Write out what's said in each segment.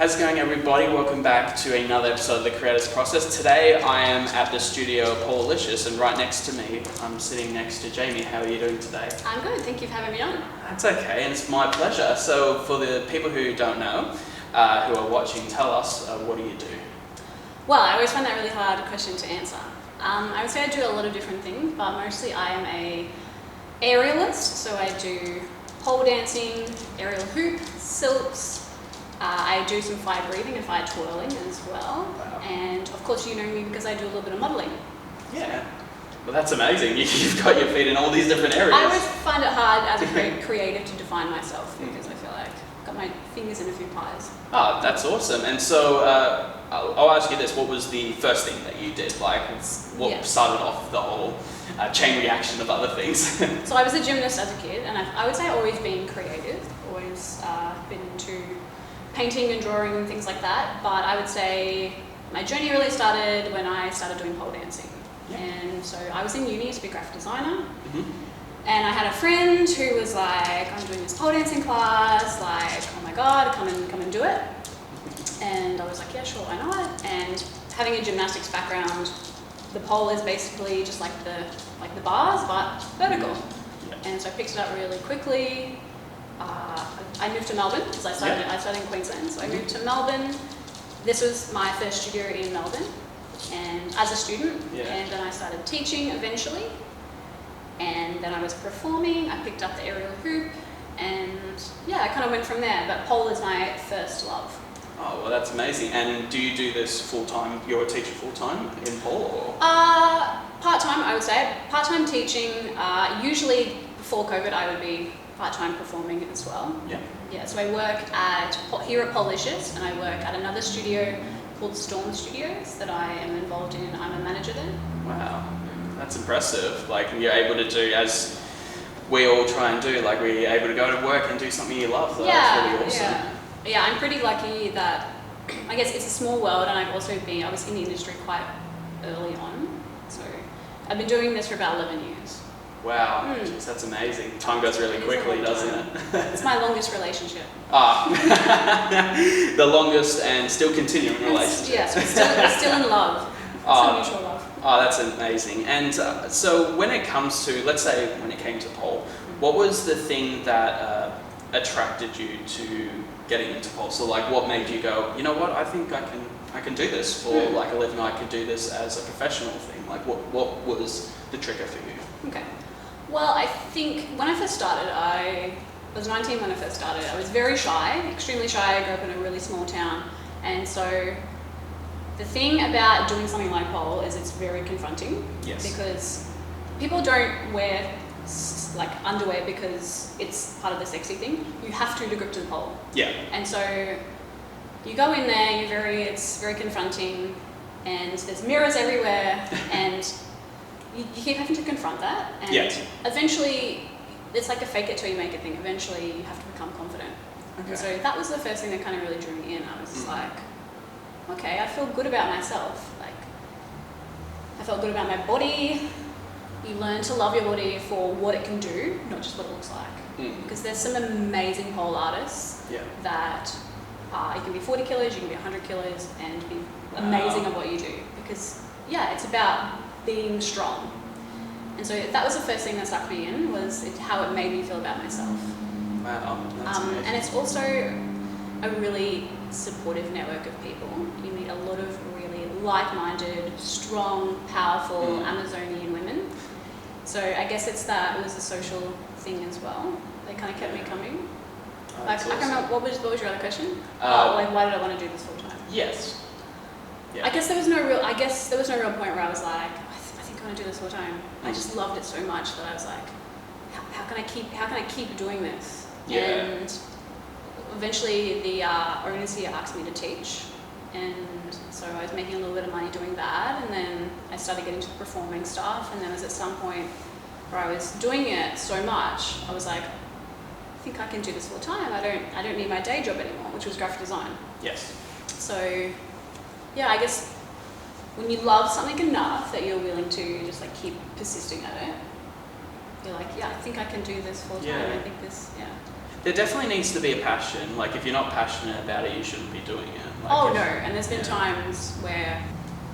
How's it going, everybody? Welcome back to another episode of The Creators Process. Today I am at the studio of Polelicious, and right next to me, I'm sitting next to Jamie. How are you doing today? I'm good, thank you for having me on. That's okay, and it's my pleasure. So for the people who don't know, who are watching, tell us, what do you do? Well, I always find that really hard question to answer. I would say I do a lot of different things, but mostly I am a aerialist, so I do pole dancing, aerial hoop, silks. I do some fire breathing and fire twirling as well. Wow. And of course you know me because I do a little bit of modelling. Yeah. Well, that's amazing. You've got your feet in all these different areas. I always find it hard as a creative to define myself because I feel like I've got my fingers in a few pies. Oh, that's awesome. And so I'll ask you this. What was the first thing that you did? Like, what started off the whole chain reaction of other things? So I was a gymnast as a kid, and I would say I've always been creative, always been into painting and drawing and things like that, but I would say my journey really started when I started doing pole dancing. Yeah. And so I was in uni to be a graphic designer, and I had a friend who was like, I'm doing this pole dancing class, like, oh my god, come and do it. And I was like, yeah, sure, why not? And having a gymnastics background, the pole is basically just like the bars, but vertical. Yeah. And so I picked it up really quickly. I moved to Melbourne because I studied in Queensland, so I moved to Melbourne. This was my first studio in Melbourne, and as a student, and then I started teaching eventually, and then I was performing. I picked up the aerial hoop, and I kind of went from there. But pole is my first love. Oh, well, that's amazing. And do you do this full time? You're a teacher full time in pole, or? Part time, I would say. Part time teaching. Usually before COVID, I would be part-time performing as well. Yeah, so I work here at Polelicious, and I work at another studio called Storm Studios that I am involved in. I'm a manager there. Wow, that's impressive. Like, you're able to do, as we all try and do, like, we're able to go to work and do something you love. So that's really awesome. Yeah, I'm pretty lucky that, I guess it's a small world, and I was in the industry quite early on. So I've been doing this for about 11 years. Wow, Jeez, that's amazing. Time goes really quickly, doesn't it? It's my longest relationship. The longest and still continuing relationship. Yes, we're still in love. It's a mutual love. Oh, that's amazing. And so when it comes to, let's say when it came to pole, what was the thing that attracted you to getting into pole? So like, what made you go, you know what, I think I can do this for like a living, I could do this as a professional thing. Like, what was the trigger for you? Okay. Well, I think when I first started, I was 19 when I first started. I was very shy, extremely shy. I grew up in a really small town. And so the thing about doing something like pole is it's very confronting. Yes. Because people don't wear like underwear because it's part of the sexy thing. You have to grip to the pole. Yeah. And so you go in there, it's very confronting, and there's mirrors everywhere, and you keep having to confront that, and eventually, it's like a fake it till you make it thing. Eventually, you have to become confident. Okay. And so that was the first thing that kind of really drew me in. I was like, okay, I feel good about myself. Like, I felt good about my body. You learn to love your body for what it can do, not just what it looks like. Because there's some amazing pole artists that you can be 40 kilos, you can be 100 kilos, and be amazing at what you do. Because it's about being strong. And so that was the first thing that stuck me in, was how it made me feel about myself. Wow, that's amazing. And it's also a really supportive network of people. You meet a lot of really like-minded, strong, powerful Amazonian women. So I guess it was a social thing as well. They kind of kept me coming. I can't remember, what was your other question? Why did I want to do this full time? Yes. Yeah. I guess there was no real point where I was like, I think I want to do this full time. I just loved it so much that I was like, how can I keep doing this? Yeah. And eventually the owners here asked me to teach, and so I was making a little bit of money doing that, and then I started getting into performing stuff, and then was at some point where I was doing it so much, I was like, I think I can do this full time. I don't need my day job anymore, which was graphic design. Yes. So I guess when you love something enough that you're willing to just like keep persisting at it, you're like, yeah, I think I can do this full time. Yeah. I think this, yeah. There definitely needs to be a passion. Like if you're not passionate about it, you shouldn't be doing it. Like Oh if- no, and there's been yeah. times where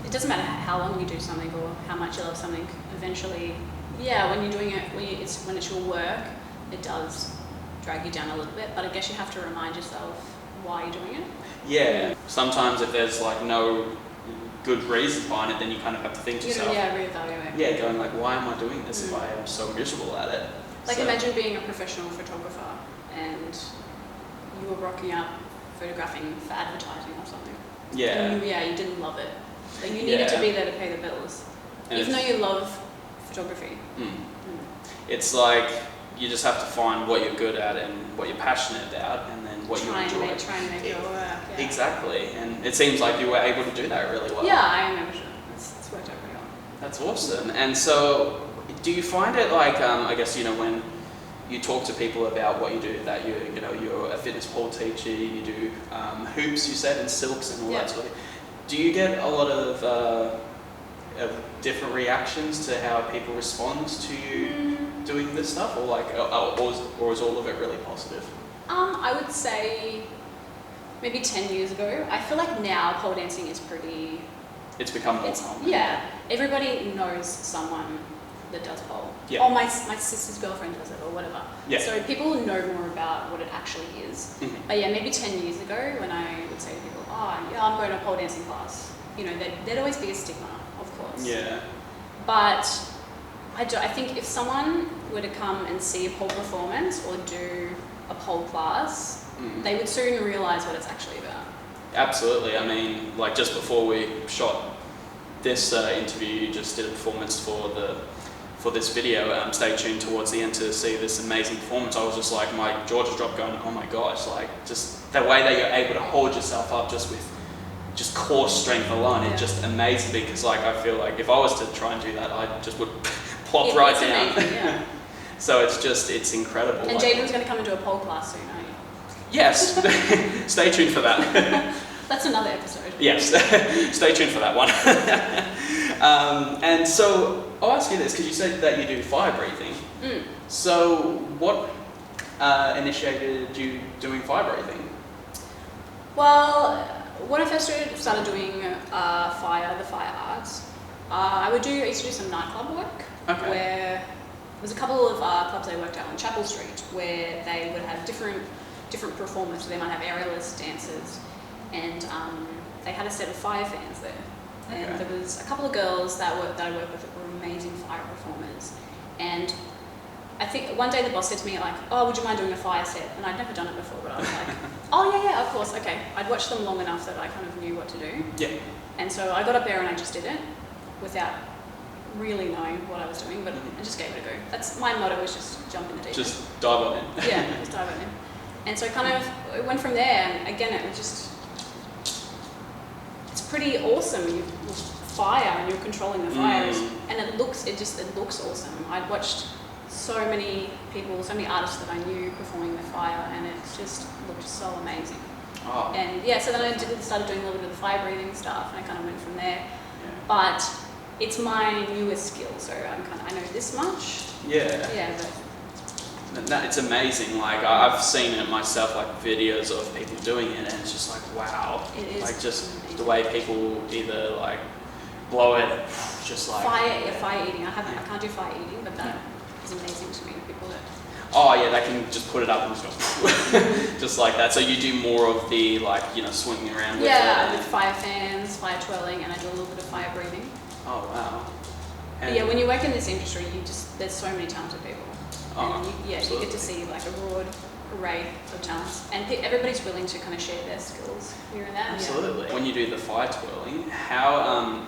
it doesn't matter how long you do something or how much you love something. Eventually, yeah, when you're doing it, when it's your work, it does drag you down a little bit. But I guess you have to remind yourself why you're doing it. Yeah. Sometimes if there's like no good reason behind it, then you kind of have to think to You know, yourself. yeah, reevaluate. Yeah, going like, why am I doing this if I am so miserable at it? Like So- imagine being a professional photographer and you were rocking up photographing for advertising or something. Yeah. And you didn't love it. Like you needed to Yeah. be there to pay the bills. And Even though it's- you love photography. It's like you just have to find what you're good at and what you're passionate about, and then what Try you enjoy. and make it work. Yeah. Exactly, and it seems like you were able to do that really well. Yeah, I am able to. It's worked out pretty well. That's awesome. And so, do you find it like, I guess, when you talk to people about what you do, that you're a fitness pole teacher, you do hoops, you said, and silks and all Yeah. that sort of thing. Do you get a lot of different reactions to how people respond to you doing this stuff, or like, or is all of it really positive? I would say maybe 10 years ago. I feel like now pole dancing is pretty. It's become more common. Yeah, everybody knows someone that does pole. Yeah. Or my sister's girlfriend does it or whatever. Yeah. So people know more about what it actually is. Mhm. But yeah, maybe 10 years ago when I would say to people, oh yeah, I'm going to a pole dancing class, there'd always be a stigma, of course. Yeah. But I think if someone were to come and see a pole performance or do a pole class, they would soon realise what it's actually about. Absolutely. I mean, like just before we shot this interview, you just did a performance for this video. Stay tuned towards the end to see this amazing performance. I was just like, my jaw just dropped, going, oh my gosh! Like just the way that you're able to hold yourself up just with just core strength alone, Yeah. it's just amazing. Because like I feel like if I was to try and do that, I just would plop right It's down. amazing, yeah. So it's incredible. And like- Jaden's going to come into a pole class soon, aren't you? Yes. Stay tuned for that. That's another episode. Yes, stay tuned for that one. And so I'll ask you this, because you said that you do fire breathing. So what initiated you doing fire breathing? Well, when I first started doing the fire arts, I used to do some nightclub work. Okay. Where there was a couple of clubs I worked at on Chapel Street where they would have different performers. So they might have aerialist dancers, and they had a set of fire fans there. And Okay. there was a couple of girls that I worked with that were amazing fire performers. And I think one day the boss said to me like, oh, would you mind doing a fire set? And I'd never done it before, but I was like, oh yeah, of course, okay. I'd watched them long enough that I kind of knew what to do. Yeah. And so I got up there and I just did it without really knowing what I was doing, but I just gave it a go. That's my motto, was just jump in the deep end. Just dive on in. Yeah, just dive in. And so kind of it went from there, and again it was just, it's pretty awesome. You fire and you're controlling the fires, and it looks awesome. I'd watched so many people, so many artists that I knew performing the fire, and it just looked so amazing. Oh. And yeah, so then I started doing a little bit of the fire breathing stuff, and I kind of went from there. Yeah. But it's my newest skill, so I know this much. Yeah. Yeah, but No, it's amazing. Like I've seen it myself, like videos of people doing it, and it's just like wow. It is like just amazing. the way people either like blow it, just like fire eating. I can't do fire eating, but that is amazing to me. People that oh yeah, they can just put it up and just go just like that. So you do more of the like swinging around with I it. did fire fans, fire twirling, and I do a little bit of fire breathing. Oh wow. But yeah, when you work in this industry, there's so many talented people. Oh, And you get to see like a broad array of talents, and everybody's willing to kind of share their skills here and there. Absolutely. When you do the fire twirling, how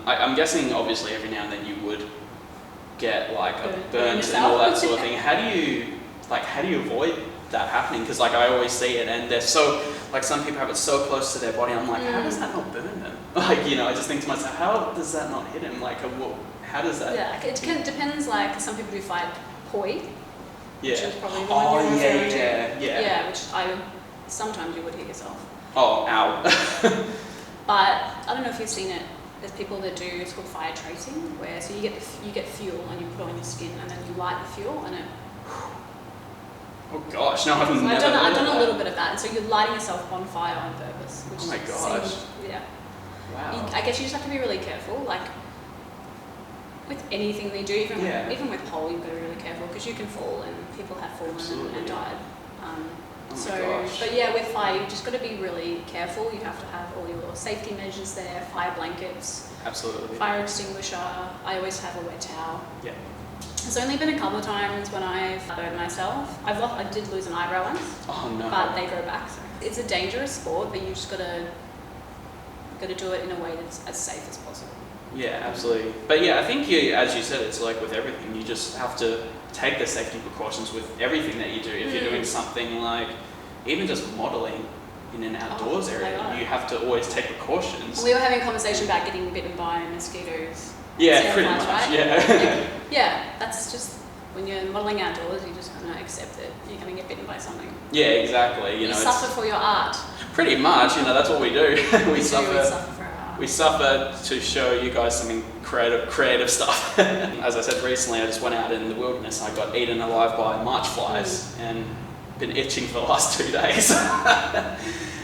I'm guessing obviously every now and then you would get like a burnt and all that sort of thing. How do you avoid that happening? Because like I always see it, and they're so like some people have it so close to their body. I'm like, how does that not burn them? Like I just think to myself, how does that not hit them? Like how does that? Yeah, it depends. Like some people do fire poi. Yeah. Which is probably the one you're referring to. Yeah. Yeah, which sometimes you would hit yourself. Oh, ow. But I don't know if you've seen it there's people that do, it's called fire tracing, where so you get fuel and you put it on your skin and then you light the fuel and it. Oh gosh, no, I've So never I've done that. a little bit of that, and so you're lighting yourself on fire on purpose. Which Oh my gosh. yeah. Wow. I guess you just have to be really careful, like with anything they do, even with pole, you've got to be really careful because you can fall, and people have fallen and died. Oh my So, gosh. but yeah, with fire, you've just got to be really careful. You have to have all your safety measures there, fire blankets, Absolutely. fire extinguisher. I always have a wet towel. Yeah. There's only been a couple of times when I've burned myself. I did lose an eyebrow once, Oh no. but they grow back. So it's a dangerous sport, but you just gotta do it in a way that's as safe as possible. Yeah, absolutely. But yeah, I think as you said, it's like with everything, you just have to take the safety precautions with everything that you do. If you're doing something like even just modelling in an outdoors area, you have to always take precautions. We were having a conversation about getting bitten by mosquitoes. Yeah, pretty Sandflies, much. right? Yeah. Yeah, that's just when you're modelling outdoors, you just kind of accept that you're going to get bitten by something. Yeah, exactly. You suffer for your art. Pretty much. That's what we do. We suffer. We suffer for our art. We suffer to show you guys some creative stuff. As I said recently, I just went out in the wilderness. I got eaten alive by march flies and been itching for the last 2 days.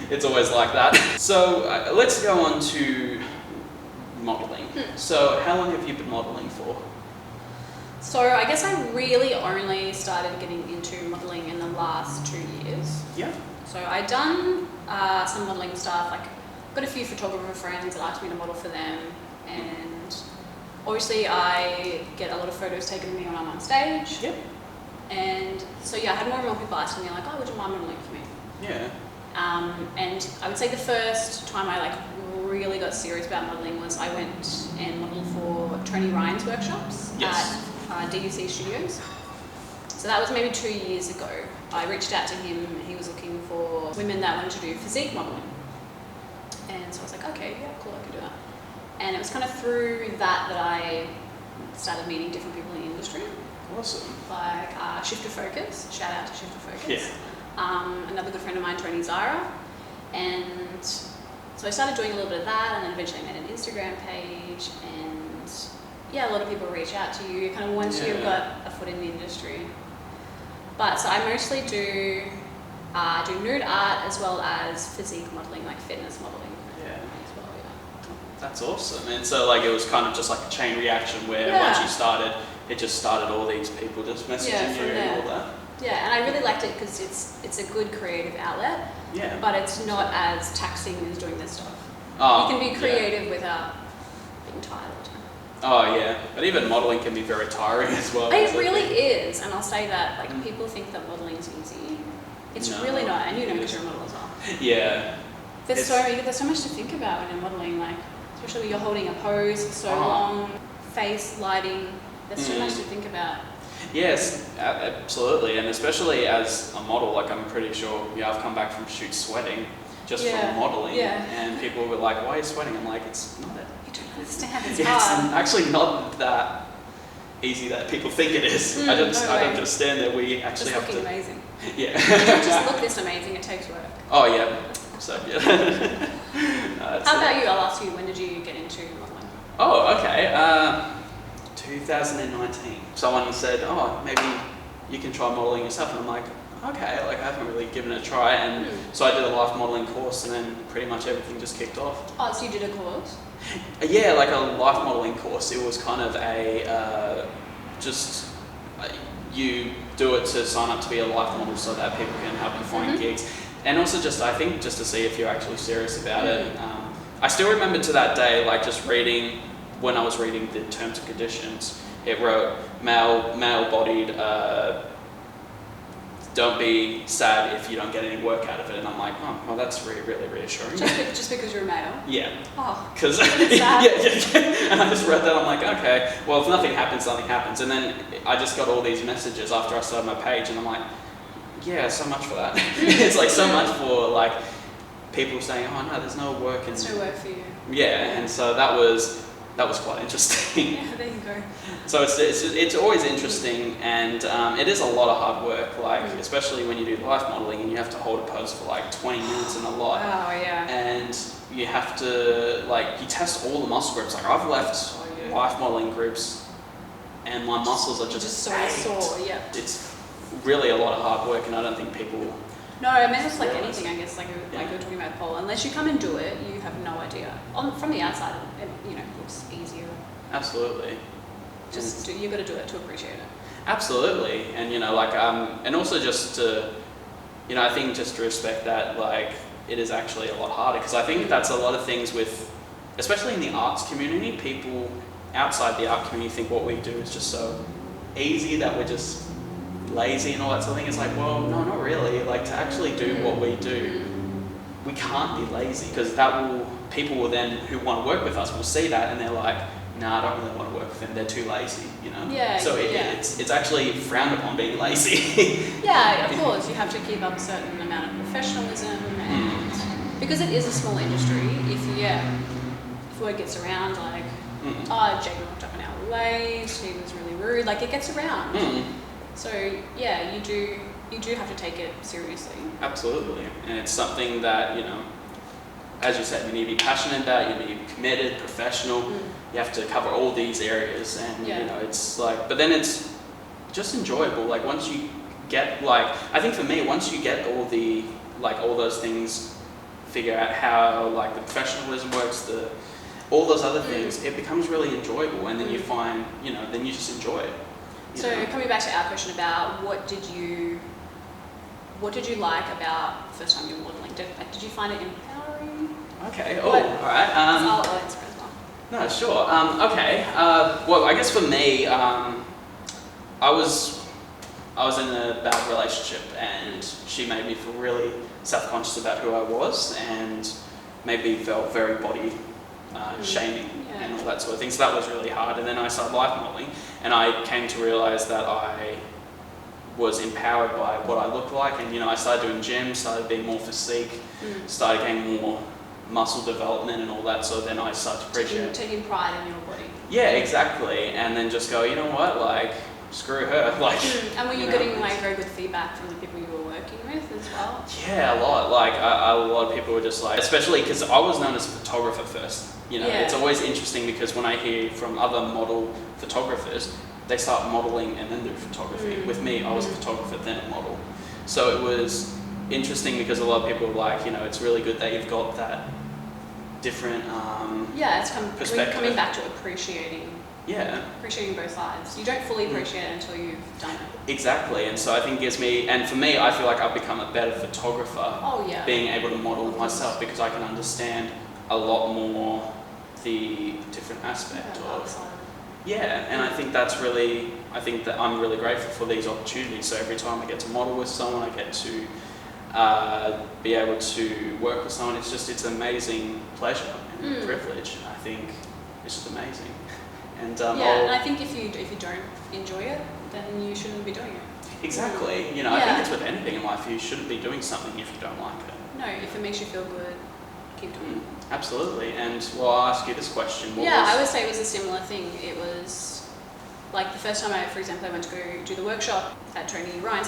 It's always like that. So let's go on to modelling. So how long have you been modelling for? So I guess I really only started getting into modelling in the last 2 years. Yeah. So I'd done some modelling stuff, like got a few photographer friends that asked me to model for them, and obviously I get a lot of photos taken of me when I'm on stage. Yep. And so yeah, I had more and more people asking me like, oh, would you mind modelling for me? Yeah. And I would say the first time I really got serious about modelling was I went and modelled for Tony Ryan's workshops at DUC Studios. So that was maybe 2 years ago. I reached out to him and he was looking for women that wanted to do physique modelling. And so I was like, okay, yeah, cool, I can do that. And it was kind of through that I started meeting different people in the industry. Awesome. Like Shift of Focus, shout out to Shift of Focus. Yeah. Another good friend of mine, Tony Zara. And so I started doing a little bit of that, and then eventually I made an Instagram page, and yeah, a lot of people reach out to you kind of once you've got a foot in the industry. But so I mostly do nude art as well as physique modelling, like fitness modelling. Yeah. As well, yeah. That's awesome. And so it was kind of just like a chain reaction where once you started, it just started all these people just messaging you and all that. Yeah, and I really liked it because it's a good creative outlet. Yeah. But it's not as taxing as doing this stuff. Oh, you can be creative without being tired all the time. Oh yeah, but even modelling can be very tiring as well. It really is, and I'll say that people think that modeling's easy. It's really not, and you know because you're a model as well. Yeah. There's so much to think about when you're modelling, especially when you're holding a pose for so long, face, lighting. There's so much to think about. Yes, absolutely, and especially as a model, I'm pretty sure I've come back from shoots sweating just from modelling, and people were like, "Why are you sweating?" I'm like, "It's not that." You don't understand. It's It's hard. actually not that easy that people think it is. I don't understand that we actually have to. Amazing. Yeah. You don't just look this amazing. It takes work. Oh yeah. So yeah. How about you? I'll ask you. When did you get into modelling? Oh, okay. 2019. Someone said, "Oh, maybe you can try modelling yourself," and I'm like, "Okay." I haven't really given it a try, and so I did a life modelling course, and then pretty much everything just kicked off. Oh, so you did a course? Yeah, like a life modelling course. It was kind of you do it to sign up to be a life model so that people can help you find gigs, and also I think just to see if you're actually serious about it. I still remember to that day, just reading. When I was reading the terms and conditions, it wrote male-bodied, don't be sad if you don't get any work out of it. And I'm like, oh, well, that's really reassuring. Just because you're a male? Yeah. Oh, because and I just read that, I'm like, okay, well, if nothing happens, nothing happens. And then I just got all these messages after I started my page, and I'm like, yeah, so much for that. It's so much for people saying, oh no, there's no work. There's no work for you. Yeah, and so that was that was quite interesting. Yeah, there you go. So it's always interesting, and it is a lot of hard work, like especially when you do life modelling and you have to hold a pose for like 20 minutes and a lot. Wow, yeah. And you have to, like, you test all the muscle groups. Like, I've left life modelling groups and my muscles are just so ached. sore, yeah. It's really a lot of hard work, and I don't think people... No, I mean, it's like anything, I guess, like you're talking about pole. Unless you come and do it, you have no idea. From the outside, it looks easier. Absolutely. You've got to do it to appreciate it. Absolutely. And, and also just to, I think just to respect that, like, it is actually a lot harder, because I think that's a lot of things with, especially in the arts community, people outside the art community think what we do is just so easy that we're just lazy and all that sort of thing. It's like, well, no, not really. Like, to actually do what we do, we can't be lazy, because people will then, who want to work with us, will see that and they're like, nah, I don't really want to work with them, they're too lazy, Yeah, so it's actually frowned upon being lazy. Yeah, of course, you have to keep up a certain amount of professionalism, and because it is a small industry, if word gets around, like, Jake walked up an hour late, he was really rude, like, it gets around. So yeah, you do have to take it seriously. Absolutely, and it's something that, as you said, you need to be passionate about, you need to be committed, professional. You have to cover all these areas, and it's like, but then it's just enjoyable. Like, once you get, like, I think for me, once you get all those things, figure out how, like, the professionalism works, all those other things, it becomes really enjoyable, and then you find, then you just enjoy it. So coming back to our question about what did you like about the first time you were modelling? Did you find it empowering? Okay. All right. I'll answer as well. No, sure. Okay. Well, I guess for me, I was in a bad relationship, and she made me feel really self-conscious about who I was, and made me feel very body shaming and all that sort of thing. So that was really hard. And then I started life modelling, and I came to realise that I was empowered by what I looked like, and I started doing gym, started being more physique, started getting more muscle development and all that. So then I started to appreciate taking pride in your body. Yeah, exactly. And then just go, you know what, like, screw her. Like, and were you getting like very good feedback from the people you were working with as well? Yeah, a lot. Like, a lot of people were just like, especially because I was known as a photographer first. It's always interesting, because when I hear from other model photographers, they start modeling and then do photography. With me, I was a photographer, then a model. So it was interesting, because a lot of people were like, it's really good that you've got that different it's perspective. Coming back to appreciating both sides. You don't fully appreciate it until you've done it. Exactly, and so I think it gives me, and for me, I feel like I've become a better photographer being able to model myself, because I can understand a lot more the different aspect of... Yeah, and I think that I'm really grateful for these opportunities. So every time I get to model with someone, I get to be able to work with someone, it's an amazing pleasure and privilege. I think it's just amazing. And and I think if you don't enjoy it, then you shouldn't be doing it. Exactly. I think it's with anything in life, you shouldn't be doing something if you don't like it. No, if it makes you feel good, keep doing it. Absolutely. And well, I'll ask you this question. I would say it was a similar thing. It was like the first time I went to go do the workshop at Tony Ryan's,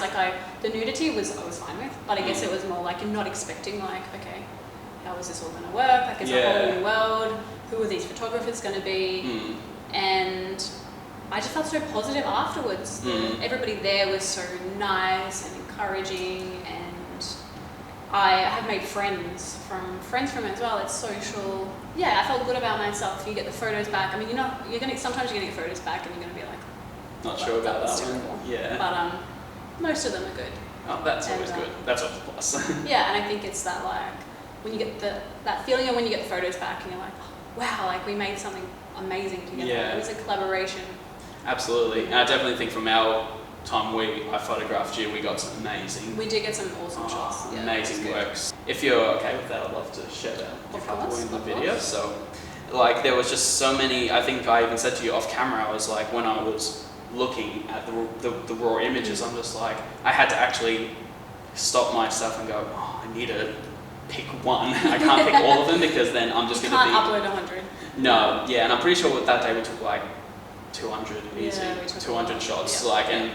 the nudity I was fine with, but I guess it was more like you're not expecting, like, okay, how is this all going to work? Like, it's a whole new world. Who are these photographers going to be? And I just felt so positive afterwards. Everybody there was so nice and encouraging, and I have made friends from it as well. It's social. Yeah, I felt good about myself. You get the photos back. I mean, sometimes you're gonna get photos back and you're gonna be like, not sure about that one. Yeah. But most of them are good. Oh, that's always good. That's always a plus. Yeah, and I think it's that, like, when you get that feeling of when you get the photos back and you're like, oh, wow, like, we made something amazing together. Yeah. It was a collaboration. Absolutely. And I definitely think from our time I photographed you, we got some amazing... We did get some awesome shots. Yeah, amazing works. If you're okay with that, I'd love to share a couple in the video. So, like, there was just so many... I think I even said to you off camera, I was like, when I was looking at the raw images, I'm just like, I had to actually stop myself and go, oh, I need to pick one. I can't pick all of them because then I'm just going to be... You can't upload 100. No, yeah, and I'm pretty sure that day we took like 200 easy, Yeah, we took 200 shots, yeah. and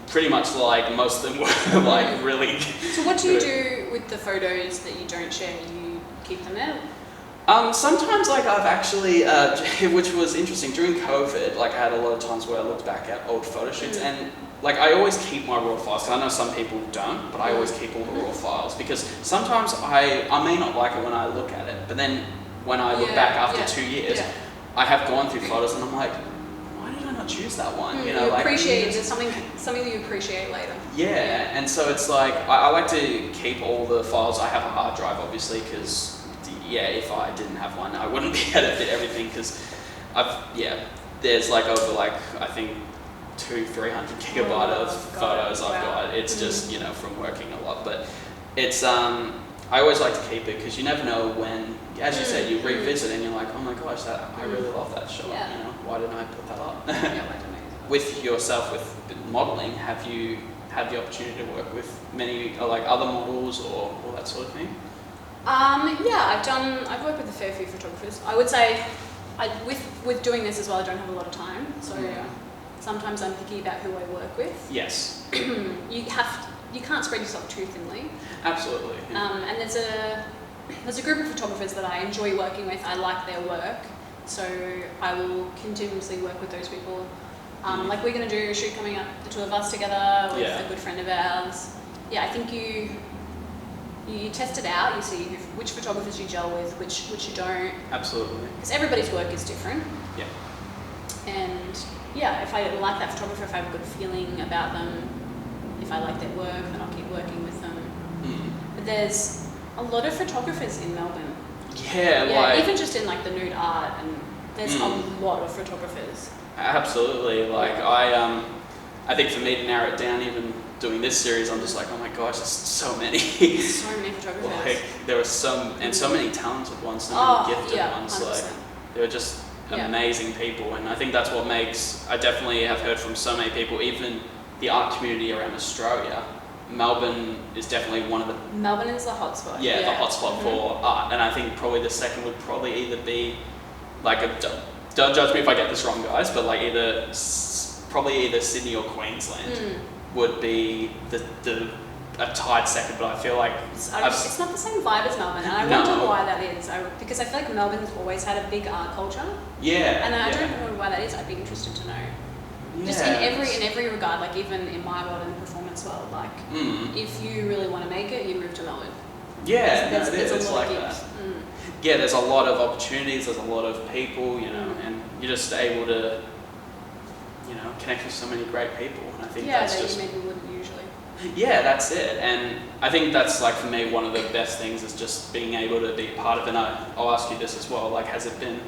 pretty much like most of them were like really... So what do you do with the photos that you don't share? You keep them out? Sometimes like I've actually, which was interesting, during COVID, like I had a lot of times where I looked back at old photo shoots and like I always keep my raw files, 'cause I know some people don't, but I always keep all the raw files because sometimes I may not like it when I look at it, but then when I look back after 2 years, I have gone through photos and I'm like, why did I not choose that one? You know, like appreciate it, something that you appreciate later. Yeah, and so it's like, I like to keep all the files. I have a hard drive obviously because if I didn't have one, I wouldn't be able to fit everything because there's like over like, I think 200-300 gigabyte of photos I've got. It's just, from working a lot, but it's, I always like to keep it because you never know when, as you said, you revisit and you're like, oh my gosh, I really love that shot, why didn't I put that up? With yourself, with modelling, have you had the opportunity to work with many, like other models or all that sort of thing? I've worked with a fair few photographers. I would say, with doing this as well, I don't have a lot of time, so sometimes I'm picky about who I work with. Yes. You can't spread yourself too thinly. Absolutely. Yeah. And there's a group of photographers that I enjoy working with. I like their work, so I will continuously work with those people. Like we're going to do a shoot coming up, the two of us together with a good friend of ours. Yeah, I think you test it out, you see which photographers you gel with, which you don't. Absolutely. Because everybody's work is different. Yeah. And if I like that photographer, if I have a good feeling about them, if I like their work, then I'll keep working with them. But there's a lot of photographers in Melbourne. Yeah, even just in like the nude art, and there's a lot of photographers. Absolutely. Like I think for me to narrow it down, even doing this series, I'm just like, oh my gosh, there's so many. So many photographers. Like there were so many talented ones, so many gifted ones. 100%. Like they were just amazing people, and I think that's what makes. I definitely have heard from so many people, even the art community around Australia. Melbourne is definitely one of the. Melbourne is the hotspot. Yeah, the hotspot for art, and I think probably the second would probably either be like don't judge me if I get this wrong, guys, but like probably either Sydney or Queensland would be a tied second, but I feel like it's not the same vibe as Melbourne, and I wonder why that is. Because I feel like Melbourne's always had a big art culture. Yeah. And I don't know why that is. I'd be interested to know. Yeah. Just in every regard, like even in my world and the performance world, like if you really want to make it, you move to Melbourne. Yeah, there's it's a lot like of gigs. that. Yeah, there's a lot of opportunities, there's a lot of people, and you're just able to, connect with so many great people, and I think that's just... you maybe wouldn't usually. Yeah, that's it, and I think that's like for me one of the best things is just being able to be a part of it, and I'll ask you this as well, like has it been,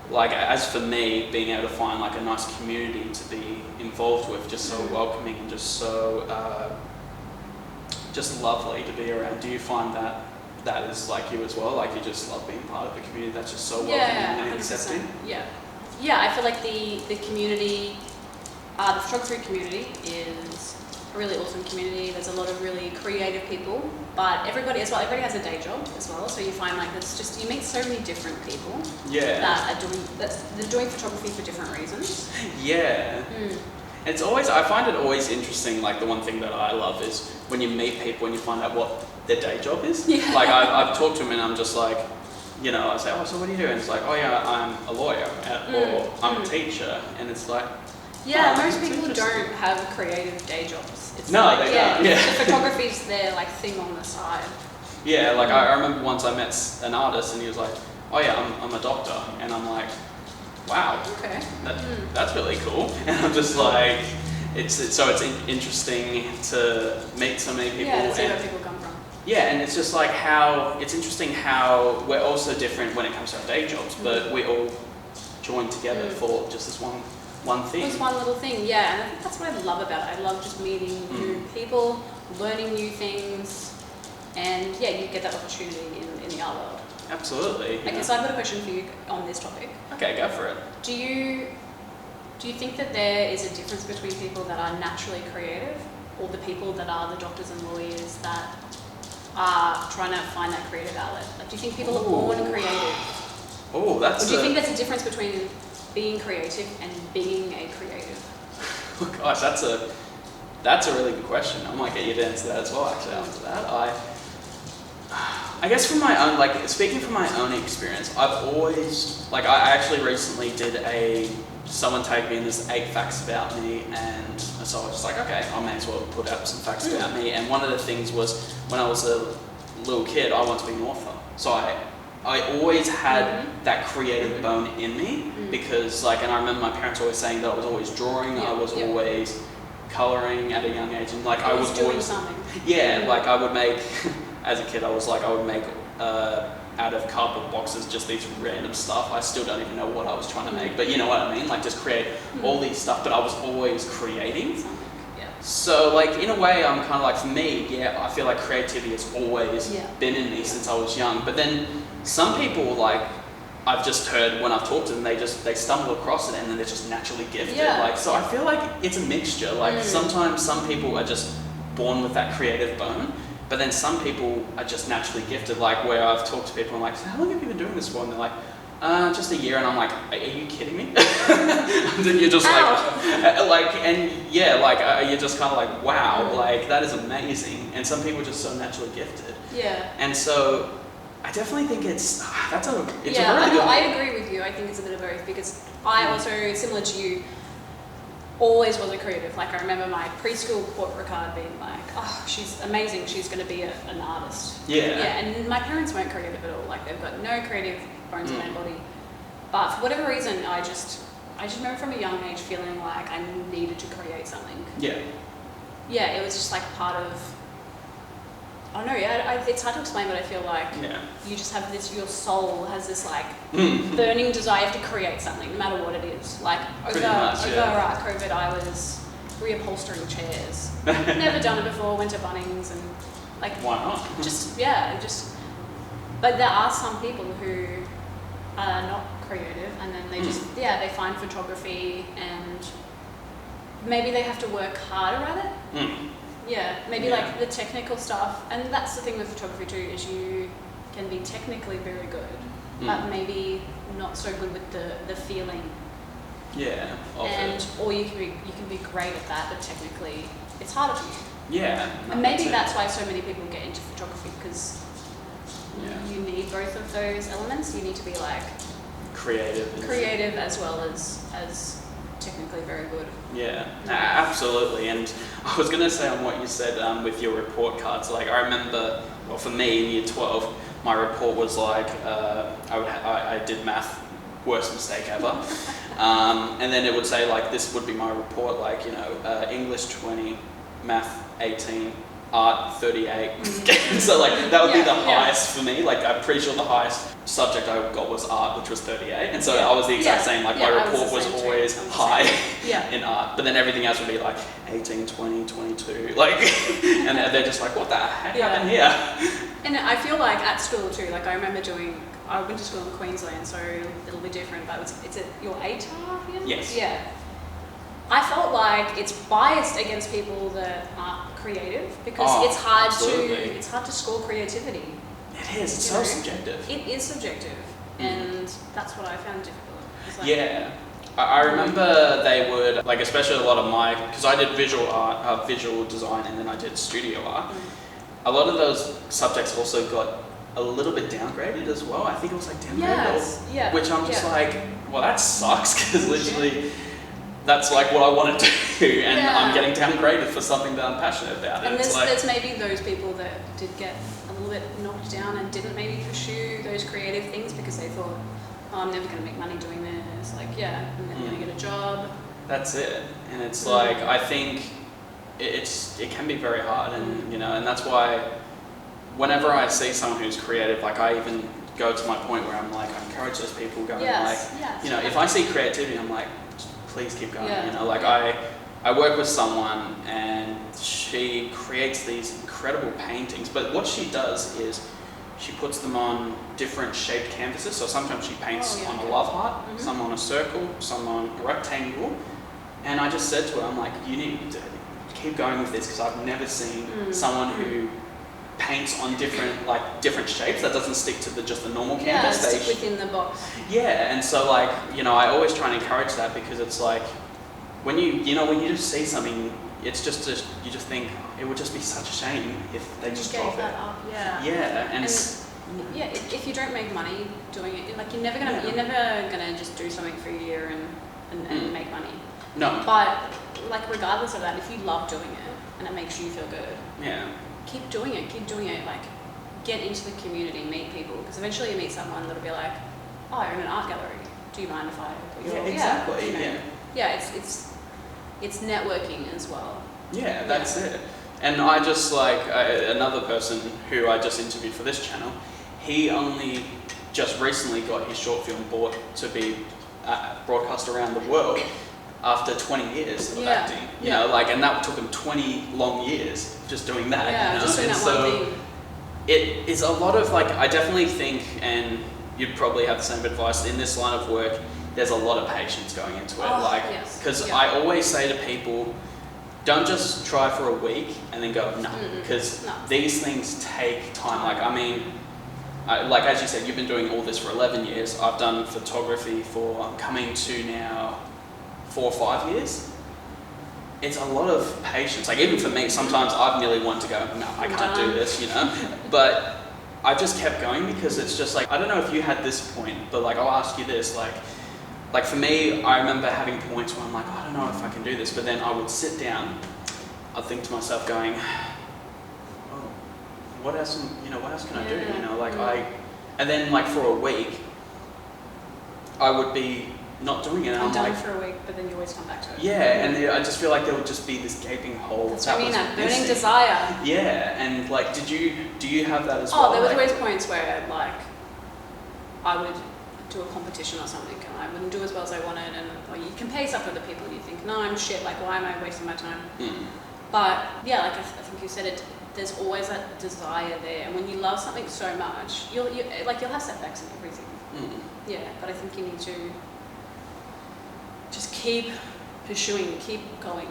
like as for me, being able to find like a nice community to be involved with, just so welcoming and just so, just lovely to be around. Do you find that is like you as well? Like you just love being part of a community that's just so welcoming and accepting? Yeah, I feel like the community, the photography community is a really awesome community. There's a lot of really creative people, but everybody has a day job as well. So you find like you meet so many different people they're doing photography for different reasons. Yeah. It's always, I find it always interesting, like the one thing that I love is when you meet people and you find out what their day job is. Yeah. Like I've talked to them and I'm just like, I say, oh, so what do you do? And it's like, oh yeah, I'm a lawyer or I'm a teacher. And it's like... Yeah, most people don't have creative day jobs. It's no, like, they don't. Yeah. The photography's their like thing on the side. Yeah, like I remember once I met an artist and he was like, oh yeah, I'm a doctor. And I'm like, wow, okay, that's really cool. And I'm just like, it's interesting to meet so many people. Yeah, to see where people come from. Yeah, and it's just like it's interesting how we're all so different when it comes to our day jobs, but we all join together for just this one thing. Just one little thing, yeah, and I think that's what I love about it. I love just meeting new people, learning new things, and you get that opportunity in the art world. Absolutely. Okay, so I've got a question for you on this topic. Okay, go for it. Do you think that there is a difference between people that are naturally creative or the people that are the doctors and lawyers that are trying to find that creative outlet? Like, do you think people are born creative? Oh, Or do you think there's a difference between being creative and being a creative? Oh gosh, that's a really good question. I might get you to answer that as well. Actually, after that, I guess from my own, like speaking from my own experience, I've always like I actually recently did someone tagged me in this 8 facts about me, and so I was just like, okay, I may as well put out some facts about me. And one of the things was when I was a little kid, I wanted to be an author. So I always had that creative bone in me because and I remember my parents always saying that I was always drawing, I was always colouring at a young age, and I was doing always something. Yeah, like I would make as a kid, I would make out of cardboard boxes just these random stuff. I still don't even know what I was trying to make, but you know what I mean? Like just create all these stuff, but I was always creating. So like in a way, I'm kind of like, for me, I feel like creativity has always been in me since I was young. But then some people, like I've just heard when I've talked to them, they stumble across it and then they're just naturally gifted. I feel like it's a mixture. Like sometimes some people are just born with that creative bone, but then some people are just naturally gifted. Like where I've talked to people, I'm like, so how long have you been doing this for? And they're like, just a year. And I'm like, are you kidding me? And then you're just you're just kind of like, wow, like that is amazing. And some people are just so naturally gifted. Yeah. And so I definitely think it's a really good I agree with you. I think it's a bit of both because I also, similar to you, always was a creative. Like I remember my preschool portrait card being like, oh, she's amazing, she's going to be an artist. Yeah, and my parents weren't creative at all. Like they've got no creative bones in their body. But for whatever reason, I just remember from a young age feeling like I needed to create something. Yeah. Yeah, it was just like part of, I don't know, it's hard to explain, but I feel like you just have this, your soul has this like burning desire. You have to create something, no matter what it is. Like over COVID, I was reupholstering chairs. Never done it before, went to Bunnings and like... Why not? But there are some people who are not creative and then they just, they find photography and maybe they have to work harder at it. Yeah, maybe like the technical stuff, and that's the thing with photography too, is you can be technically very good, but maybe not so good with the feeling. Yeah. Or you can be great at that, but technically it's harder for you. Yeah. And maybe that's why so many people get into photography, because you need both of those elements. You need to be like creative as well as technically very good. Yeah, absolutely. And I was going to say on what you said with your report cards, like I remember, well, for me in year 12, my report was like, I did math, worst mistake ever. And then it would say like, this would be my report, like, English 20, math 18, art 38. So like, that would be the highest for me. Like, I'm pretty sure the highest subject I got was art, which was 38. And so I was the exact same, like my report was always high in art, but then everything else would be like 18, 20, 22, like, and they're just like, what the heck happened here? And I feel like at school too, like I remember I went to school in Queensland, so it'll be different, but it's at your ATAR here? Yes. Yeah. I felt like it's biased against people that aren't creative because it's hard to score creativity. It is. It's so subjective. It is subjective, and that's what I found difficult. Like, I remember they would, like, especially a lot of because I did visual art, visual design, and then I did studio art. A lot of those subjects also got a little bit downgraded as well. I think it was like downgraded, which I'm just like, well, that sucks because literally. That's like what I want to do, and I'm getting downgraded for something that I'm passionate about. And there's maybe those people that did get a little bit knocked down and didn't maybe pursue those creative things because they thought, oh, I'm never going to make money doing this. Like, I'm never going to get a job. That's it. And it's like, I think it can be very hard, and and that's why whenever I see someone who's creative, like I even go to my point where I'm like, I encourage those people going if I see creativity, I'm like, please keep going. I work with someone and she creates these incredible paintings, but what she does is she puts them on different shaped canvases. So sometimes she paints on a love heart, some on a circle, some on a rectangle. And I just said to her, I'm like, you need to keep going with this because I've never seen someone who paints on different shapes that doesn't stick to just the normal Yeah, canvas. stick within the box. Yeah, and so like, I always try and encourage that, because it's like when you just see something, it's just you just think it would just be such a shame if they just gave drop that it. up. Yeah. Yeah, and yeah, if you don't make money doing it, like you're never gonna just do something for a year and make money. no, But like regardless of that, if you love doing it and it makes you feel good, yeah, keep doing it. Like get into the community, meet people, because eventually you meet someone that'll be like, oh, I own an art gallery. Do you mind if I put your exactly, yeah, it's networking as well. Yeah, that's it. And I just another person who I just interviewed for this channel, he only just recently got his short film bought to be broadcast around the world after 20 years of acting. You know, and that took him 20 long years just doing that. Yeah, just doing that one thing. It is a lot of I definitely think, and you'd probably have the same advice in this line of work, there's a lot of patience going into it. Because I always say to people, don't just try for a week and then go, no, because these things take time. As you said, you've been doing all this for 11 years. I've done photography for coming to now 4 or 5 years. It's a lot of patience. Even for me, sometimes I've nearly wanted to go, no, I can't do this, But I just kept going, because it's just I don't know if you had this point, but I'll ask you this, for me, I remember having points where I'm like, I don't know if I can do this, but then I would sit down, I'd think to myself going, oh, what else can I do? And then for a week, I would be not doing it. And I'm done for a week, but then you always come back to it. Yeah, and I just feel like there would just be this gaping hole. That's what I mean, that burning desire. Yeah, and do you have that as well? Oh, there was always points where I would do a competition or something and I wouldn't do as well as I wanted, or you compare yourself with other people and you think, no, I'm shit, why am I wasting my time? But yeah, I think you said it, there's always that desire there, and when you love something so much, you'll have setbacks and everything. Yeah, but I think you need to just keep pursuing, keep going.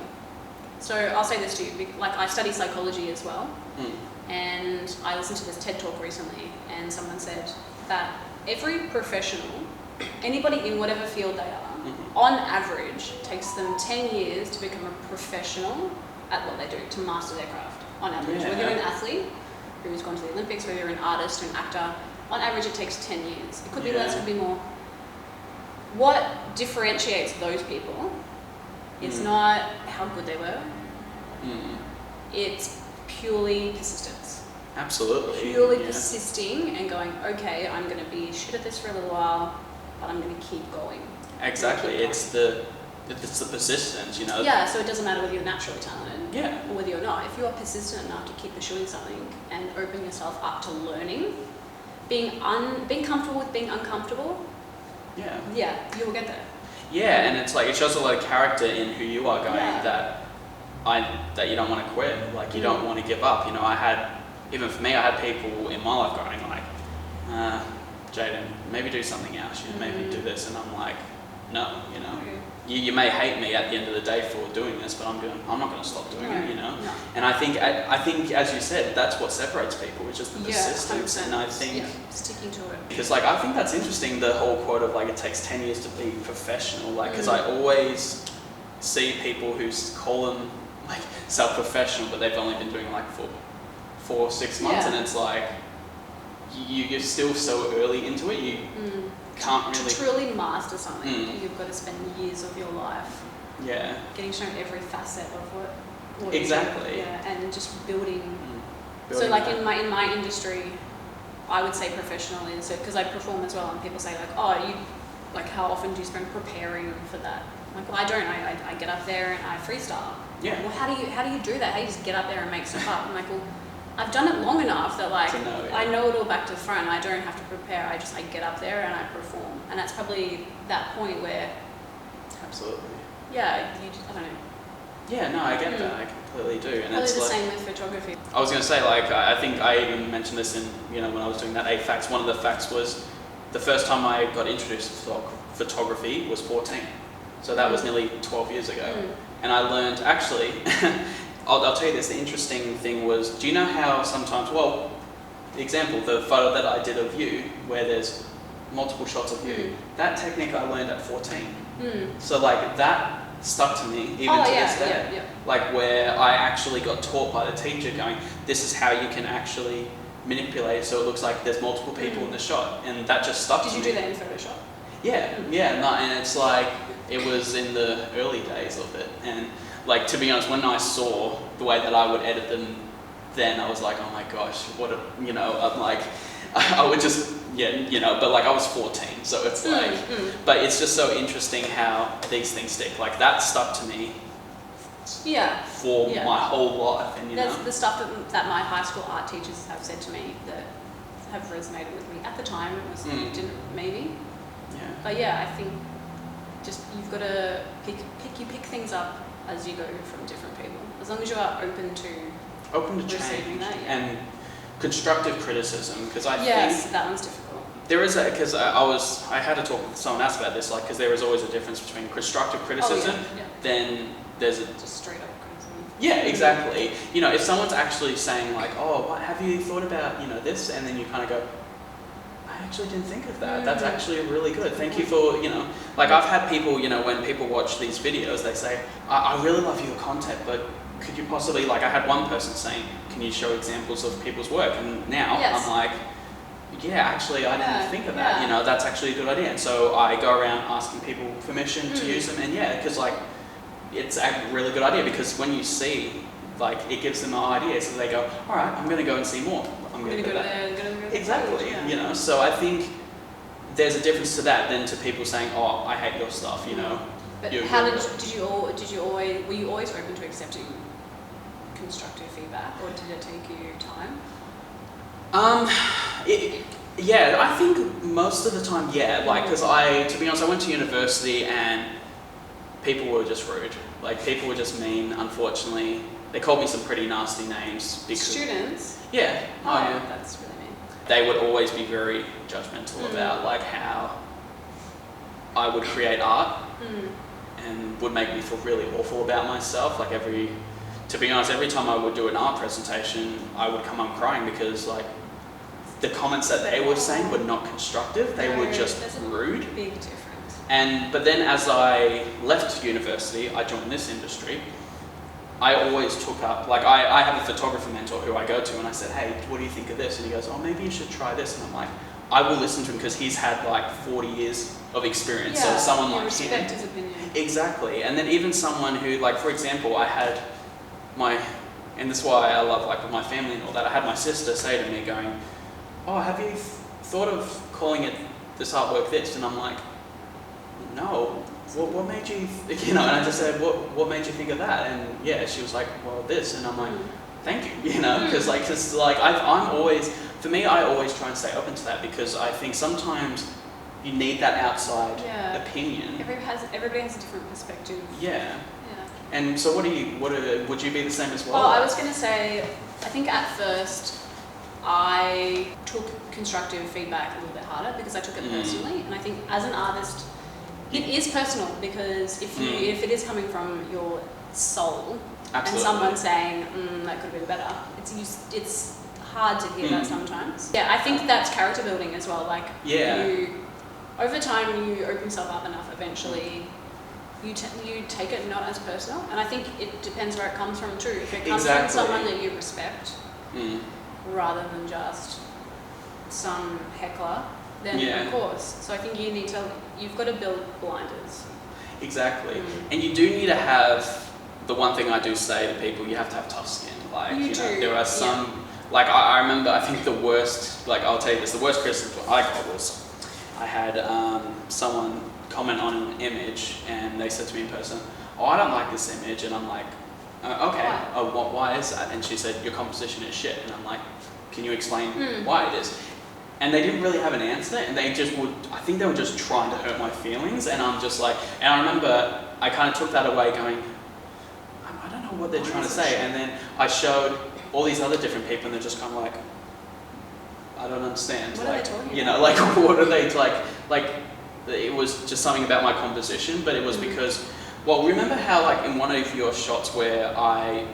So I'll say this to you, I study psychology as well, and I listened to this TED talk recently, and someone said that every professional, anybody in whatever field they are, on average, takes them 10 years to become a professional at what they do, to master their craft, on average. Whether you're an athlete who's gone to the Olympics, whether you're an artist or an actor, on average it takes 10 years. It could be less, it could be more. What differentiates those people is not how good they were, it's purely persistence. Absolutely. Purely persisting and going, okay, I'm going to be shit at this for a little while, but I'm going to keep going. Exactly. It's the persistence, Yeah, so it doesn't matter whether you're naturally talented or whether you're not. If you are persistent enough to keep pursuing something and open yourself up to learning, being comfortable with being uncomfortable, you will get there. Yeah, and it's it shows a lot of character in who you are going, that you don't want to quit, you don't want to give up. Even for me, I had people in my life going Jaden, maybe do something else, maybe do this, and I'm like, no, you may hate me at the end of the day for doing this, but I'm not going to stop doing it, No. And I think, as you said, that's what separates people, which is the persistence, 100%. and I think sticking to it. because I think that's interesting, the whole quote of it takes 10 years to be professional, because I always see people who call them self-professional, but they've only been doing for 4 or 6 months, and it's you're still so early into it, you can't really... To truly master something, you've got to spend years of your life getting shown every facet of what exactly. You do. And just building so that. in my industry, I would say professional is it, because I perform as well, and people say oh, you how often do you spend preparing for that? I'm well, I don't. I get up there and I freestyle. Yeah. Well, how do you do that? How do you just get up there and make stuff up? I'm well, I've done it long enough that I know it all back to the front. I don't have to prepare. I get up there and I perform, and that's probably that point where. Absolutely. Yeah, I don't know. Yeah, no, I get that. I completely do. And probably it's the same with photography. I was going to say, I think I even mentioned this in, when I was doing that 8 facts. One of the facts was the first time I got introduced to photography was 14. So that was nearly 12 years ago. And I learned, actually, I'll tell you this, the interesting thing was, do you know how sometimes, well, the example, the photo that I did of you, where there's multiple shots of you, that technique I learned at 14. So like that stuck to me even to this day. Yeah. Like where I actually got taught by the teacher going, this is how you can actually manipulate it so it looks like there's multiple people in the shot, and that just stuck to me. Did you do that in Photoshop? Yeah, no, and it's like, it was in the early days of it, and like, to be honest, when I saw the way that I would edit them, then I was like, oh my gosh, what a, I'm like, I would just, but like I was 14, so it's like, but it's just so interesting how these things stick. Like that stuck to me for my whole life. And there's the stuff that my high school art teachers have said to me that have resonated with me. At the time, it was didn't maybe. Yeah. But yeah, I think just you've got to pick things up as you go from different people. As long as you are open to change that, and constructive criticism, because I think that one's difficult. there is because I had to talk with someone else about this, like, because there is always a difference between constructive criticism, then there's a just straight up criticism. Yeah, exactly. If someone's actually saying like, oh, what have you thought about this, and then you kind of go, I actually didn't think of that. That's actually really good. Thank you for, like I've had people, when people watch these videos, they say, I really love your content, but could you possibly, like I had one person saying, can you show examples of people's work? And now I'm like, yeah, actually I didn't think of that. That's actually a good idea. And so I go around asking people permission to use them, and because like, it's a really good idea, because when you see, like, it gives them an idea, so they go, all right, I'm going to go and see more. I'm going to go there. Exactly. So I think there's a difference to that than to people saying, oh, I hate your stuff. But how did you always, were you always open to accepting constructive feedback, or did it take you time? I think most of the time, like, because to be honest, I went to university and people were just rude. Like, people were just mean, unfortunately. They called me some pretty nasty names. Because students? Yeah. Oh, that's really mean. They would always be very judgmental about, like, how I would create art and would make me feel really awful about myself. Like, to be honest, every time I would do an art presentation, I would come home crying because, like, the comments that they were saying were not constructive. They were just rude. Big difference. But then as I left university, I joined this industry. I always took up, like, I have a photographer mentor who I go to, and I said, hey, what do you think of this? And he goes, oh, maybe you should try this. And I'm like, I will listen to him because he's had like 40 years of experience. So someone like respect his opinion. Exactly. And then even someone who, like, for example, I had and this is why I love, like, with my family and all that, I had my sister say to me going, oh, have you thought of calling it this artwork this? And I'm like, no. What made you, and I just said, what made you think of that? And she was like, well, this. And I'm like, thank you, because I'm always, for me, I always try and stay open to that, because I think sometimes you need that outside opinion. Everybody has a different perspective. Yeah. And so would you be the same as well? Well, I was going to say, I think at first I took constructive feedback a little bit harder because I took it personally. And I think as an artist, it is personal, because if it is coming from your soul, and someone saying, that could have been better, it's hard to hear that sometimes. Yeah, I think that's character building as well. Like, over time, you open yourself up enough, eventually you take it not as personal. And I think it depends where it comes from too. If it comes from someone that you respect, rather than just some heckler, then of course. So I think you've got to build blinders. Exactly. And you do need to have, the one thing I do say to people, you have to have tough skin. Like, there are some, like, I remember, I think the worst, like, I'll tell you this, the worst criticism I got was, I had someone comment on an image, and they said to me in person, oh, I don't like this image. And I'm like, okay, why is that? And she said, your composition is shit. And I'm like, can you explain why it is? And they didn't really have an answer, and I think they were just trying to hurt my feelings. And I'm just like, and I remember I kind of took that away going, I don't know what they're trying to say. And then I showed all these other different people, and they're just kind of like, I don't understand. What are they talking about? Like, what are they, like, it was just something about my composition, but it was because, well, remember how, like, in one of your shots where I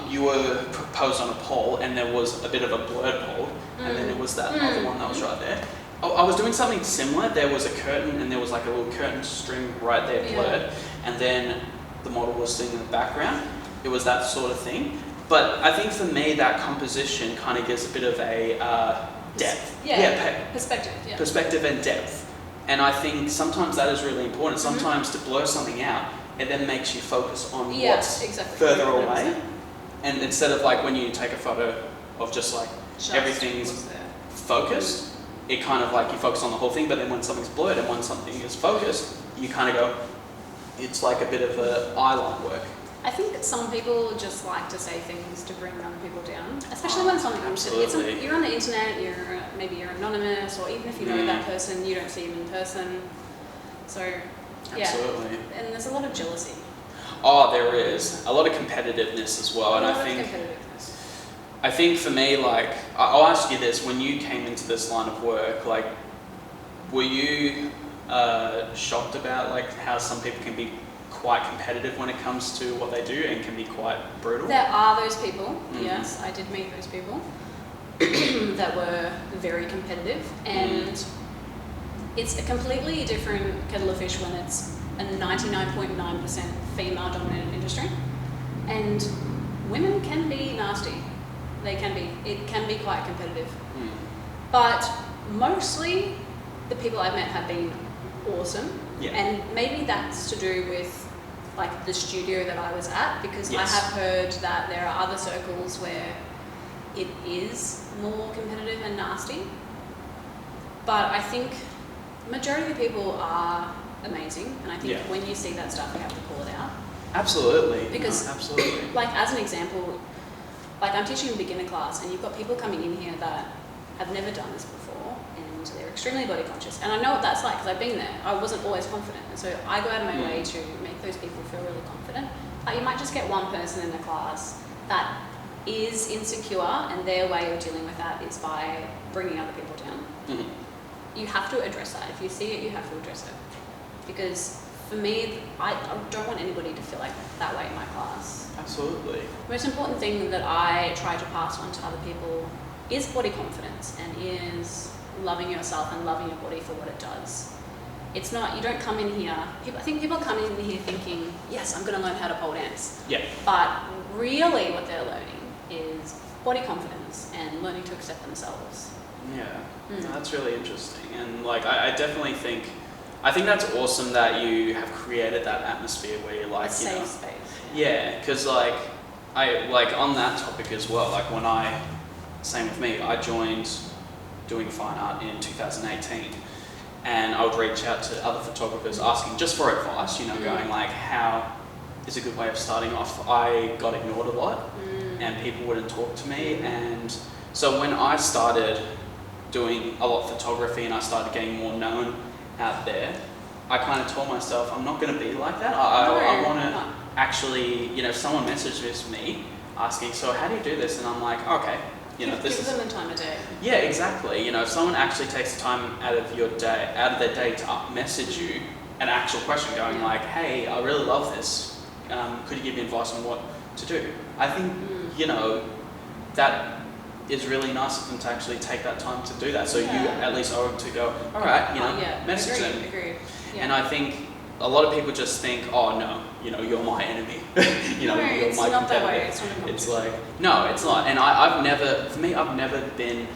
you were posed on a pole, and there was a bit of a blurred pole, and then there was that other one that was right there. I was doing something similar. There was a curtain, and there was like a little curtain string right there blurred, and then the model was sitting in the background. It was that sort of thing. But I think for me, that composition kind of gives a bit of a depth. Perspective. Yeah. Perspective and depth. And I think sometimes that is really important. Sometimes to blur something out, it then makes you focus on what's further 100%. Away. And instead of like when you take a photo of just like everything's focused, it kind of like you focus on the whole thing, but then when something's blurred and when something is focused, you kind of go, it's like a bit of a eyeline work. I think some people just like to say things to bring other people down, especially when something you're on the internet, maybe you're anonymous, or even if you know that person, you don't see them in person. So, absolutely. And there's a lot of jealousy. Oh, there is. A lot of competitiveness as well. I think for me, like, I'll ask you this, when you came into this line of work, like, were you shocked about like how some people can be quite competitive when it comes to what they do and can be quite brutal? There are those people, yes, I did meet those people that were very competitive, and it's a completely different kettle of fish when it's a 99.9% female dominated industry, and women can be nasty. It can be quite competitive. But mostly the people I've met have been awesome, and maybe that's to do with like the studio that I was at, because I have heard that there are other circles where it is more competitive and nasty. But I think the majority of the people are amazing, and I think when you see that stuff, you have to call it out. Absolutely. Because absolutely. Like as an example, like I'm teaching a beginner class, and you've got people coming in here that have never done this before, and they're extremely body conscious. And I know what that's like, because I've been there. I wasn't always confident, and so I go out of my way to make those people feel really confident. Like you might just get one person in the class that is insecure, and their way of dealing with that is by bringing other people down. You have to address that. If you see it, you have to address it. Because for me, I don't want anybody to feel like that way in my class. Absolutely. The most important thing that I try to pass on to other people is body confidence, and is loving yourself and loving your body for what it does. It's not, you don't come in here, I think people come in here thinking, yes, I'm going to learn how to pole dance. Yeah. But really what they're learning is body confidence and learning to accept themselves. Yeah, that's really interesting. And like, I definitely think, I think that's awesome that you have created that atmosphere where you're like, a you know, safe space. yeah, because like, I like on that topic as well, like when same with me, I joined doing fine art in 2018, and I would reach out to other photographers asking just for advice, you know, going like, how is a good way of starting off? I got ignored a lot, and people wouldn't talk to me, and so when I started doing a lot of photography and I started getting more known out there, I kind of told myself, I'm not going to be like that. I want to actually, you know, if someone messages me asking, so how do you do this? And I'm like, okay, you know, this is... Give them the time of day. Yeah, exactly. You know, if someone actually takes the time out of their day to message you an actual question going like, hey, I really love this. Could you give me advice on what to do? I think, you know, that is really nice of them to actually take that time to do that. So you at least owe them to go, all right, you know, message them. Agreed. Yeah. And I think a lot of people just think, oh no, you know, you're my enemy. You know, you're my not competitor. That way. It's like, no, it's not. And I've never been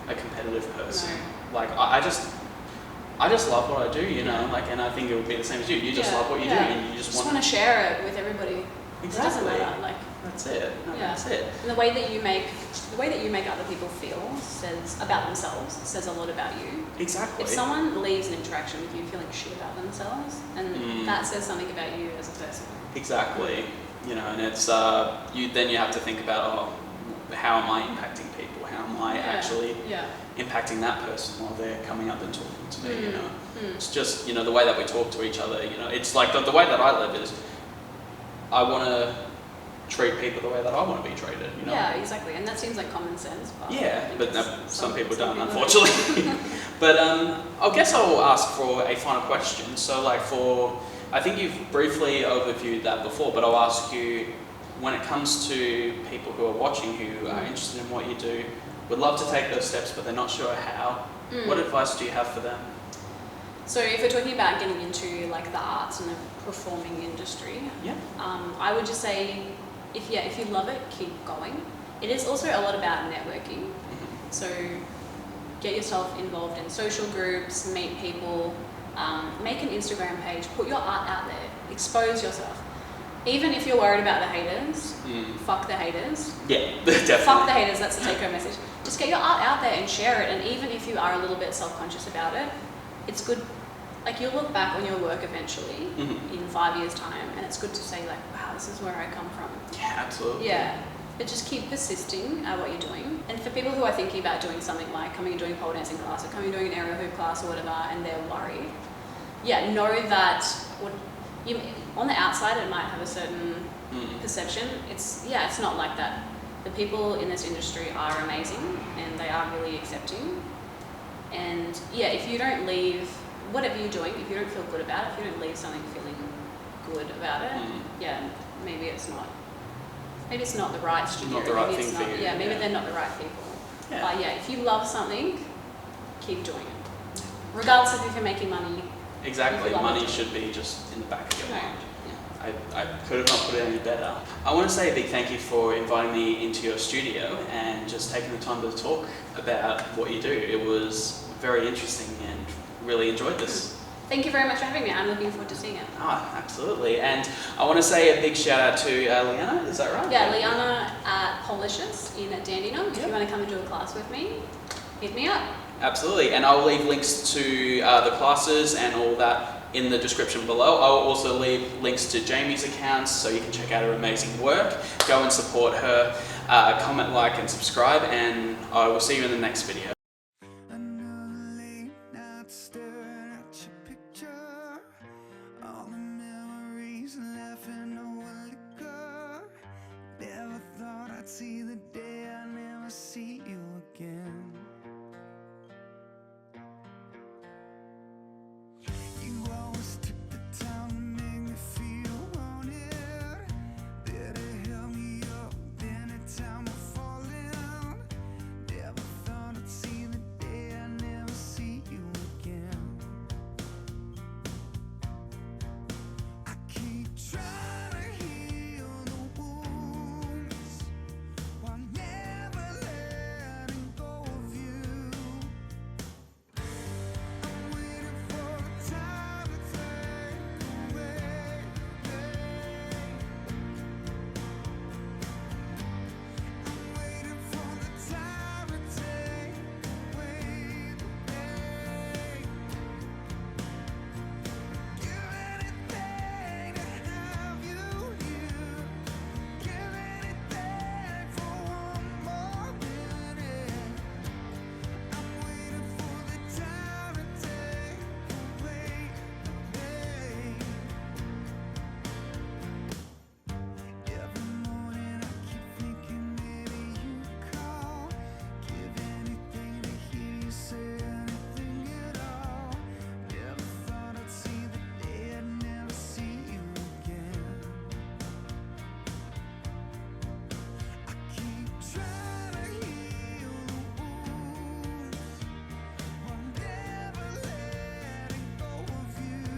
a competitive person. No. Like I just love what I do, you know, like, and I think it would be the same as you. You just love what you do, and you just want to share it with everybody. Exactly. It doesn't matter. Like, that's it. No, that's it. And the way that you make other people feel says about themselves, says a lot about you. Exactly. If someone leaves an interaction with you feeling shit about themselves, and that says something about you as a person. Exactly. You know, and it's you have to think about, how am I impacting people? How am I actually impacting that person while they're coming up and talking to me? You know, it's just, you know, the way that we talk to each other. You know, it's like the way that I live is, I want to treat people the way that I want to be treated, you know? Yeah, exactly. And that seems like common sense. But some people don't, unfortunately. But I guess I will ask for a final question. So like I think you've briefly overviewed that before, but I'll ask you, when it comes to people who are watching who are interested in what you do, would love to take those steps but they're not sure how, what advice do you have for them? So if we're talking about getting into like the arts and the performing industry, I would just say if you love it, keep going. It is also a lot about networking. So get yourself involved in social groups, meet people, make an Instagram page, put your art out there, expose yourself. Even if you're worried about the haters, fuck the haters. Yeah, definitely. Fuck the haters, that's the take-home message. Just get your art out there and share it, and even if you are a little bit self-conscious about it, it's good. Like, you'll look back on your work eventually in 5 years' time, and it's good to say like, wow, this is where I come from. Yeah, absolutely. Yeah, but just keep persisting at what you're doing. And for people who are thinking about doing something like coming and doing pole dancing class or coming and doing an aerial hoop class or whatever, and they're worried, know that on the outside it might have a certain perception. It's not like that. The people in this industry are amazing and they are really accepting. And if you don't leave whatever you're doing, if you don't feel good about it, if you don't leave something feeling good about it, maybe it's not the right studio. Not the right thing for you. Maybe they're not the right people. Yeah. But if you love something, keep doing it. Regardless of if you're making money. Exactly, money should be just in the back of your mind. I could have not put it any better. I want to say a big thank you for inviting me into your studio and just taking the time to talk about what you do. It was very interesting and really enjoyed this. Thank you very much for having me. I'm looking forward to seeing it. Absolutely. And I want to say a big shout out to Liana, is that right? Yeah, Liana at Polelicious in Dandenong. If you want to come and do a class with me, hit me up. Absolutely. And I'll leave links to the classes and all that in the description below. I'll also leave links to Jamie's accounts so you can check out her amazing work. Go and support her. Comment, like, and subscribe. And I will see you in the next video. See the day I never see you again. You always took the time to make me feel wanted. Better help me up anytime I'm falling. Never thought I'd see the day I never see you again. I keep trying to heal the wounds while never letting go of you. I'm waiting for the time to take away the pain. I'm waiting for the time to take away the pain. Give anything to have you here. Give anything for one more minute. I'm waiting for the time to take away the pain. Every morning I keep thinking maybe you call. Give anything to hear you say anything at all. Never thought I'd see the day I'd never see you again. I keep trying to heal the wounds while never letting go of you.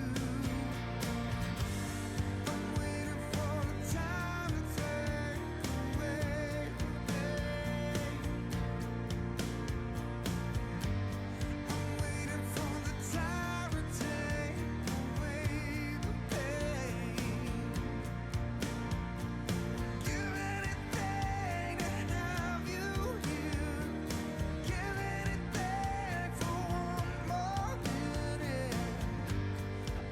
I'm waiting for the time to take away the pain. I'm waiting for the time to take away the pain. Give anything to have you here. Give anything for one more minute.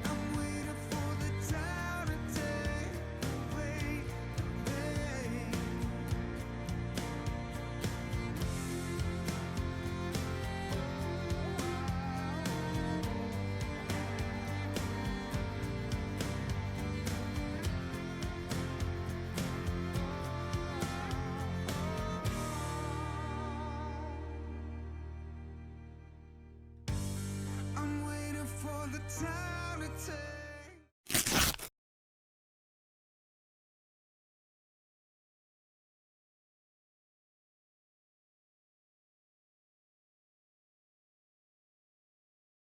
I'm waiting for the time to take away the pain. I'm waiting for the time to take